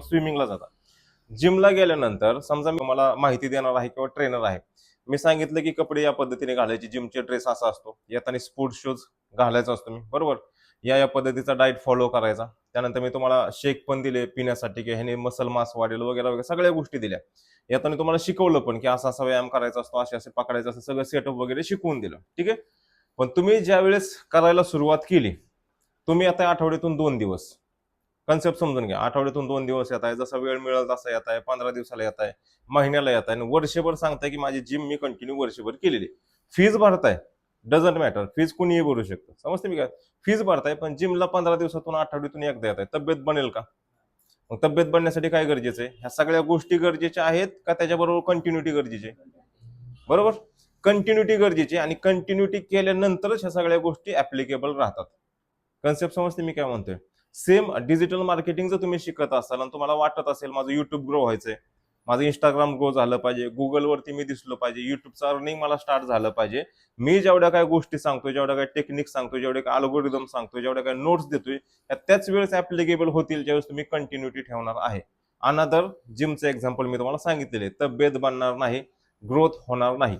स्विमिंगला जाता, जिमला गेल्यानंतर समजा मी तुम्हाला माहिती देणार आहे किंवा ट्रेनर आहे, मी सांगितलं की कपडे या पद्धतीने घालायचे, जिमचे ड्रेस असा असतो, येताना स्पोर्ट्स शूज घालायचा असतो मी, बरोबर. या पद्धतीचा डाएट फॉलो करायचा. त्यानंतर मी तुम्हाला शेक पण दिले पिण्यासाठी की ह्याने मसल मास वाढेल वगैरे वगैरे सगळ्या गोष्टी दिल्या. येताना तुम्हाला शिकवलं पण की असा असा व्यायाम करायचा असतो, असे असे पकडायचं असं सगळं सेटअप वगैरे शिकवून दिलं, ठीक आहे. पण तुम्ही ज्या वेळेस करायला सुरुवात केली, तुम्ही आता आठवड्यातून 2 दिवस कन्सेप्ट समजून घ्या. आठवड्यातून 2 दिवस येत आहे, जसा वेळ मिळेल तसा येत आहे, 15 दिवसाला येत आहे, महिन्याला येत आहे, आणि वर्षभर सांगताय की माझी जिम मी कंटिन्यू वर्षभर केलेली. फीज भरताय, डझंट मॅटर, फीज कुणीही भरू शकतं, समजते मी काय. फीज भरताय पण जिमला 15 दिवसातून आठवड्यातून एकदा येत आहे, तब्येत बनेल का? मग तब्येत बनण्यासाठी काय गरजेचं आहे? ह्या सगळ्या गोष्टी गरजेच्या आहेत का त्याच्याबरोबर कंटिन्युटी गरजेची? बरोबर, कंटिन्युटी गरजेची, आणि कंटिन्युटी केल्यानंतरच ह्या सगळ्या गोष्टी ऍप्लिकेबल राहतात. कन्सेप्ट समजते मी काय म्हणतोय. सेम डिजिटल मार्केटिंग जर तुम्ही शिकत असाल आणि तुम्हाला वाटत असेल माझं युट्यूब ग्रो व्हायचंय, माझं इंस्टाग्राम ग्रो झालं पाहिजे, गुगलवरती मी दिसलो पाहिजे, युट्यूबचं अर्निंग मला स्टार्ट झालं पाहिजे, मी जेवढ्या काय गोष्टी सांगतोय, जेवढ्या काय टेक्निक सांगतोय, जेवढे काय अल्गोरिदम सांगतोय, जेवढ्या काय नोट्स देतोय, त्याच वेळेस ऍप्लिकेबल होतील ज्यावेळेस तुम्ही कंटिन्युटी ठेवणार आहे. अनदर जिमचं एक्झाम्पल मी तुम्हाला सांगितलेले, तब्येत बनणार नाही, ग्रोथ होणार नाही.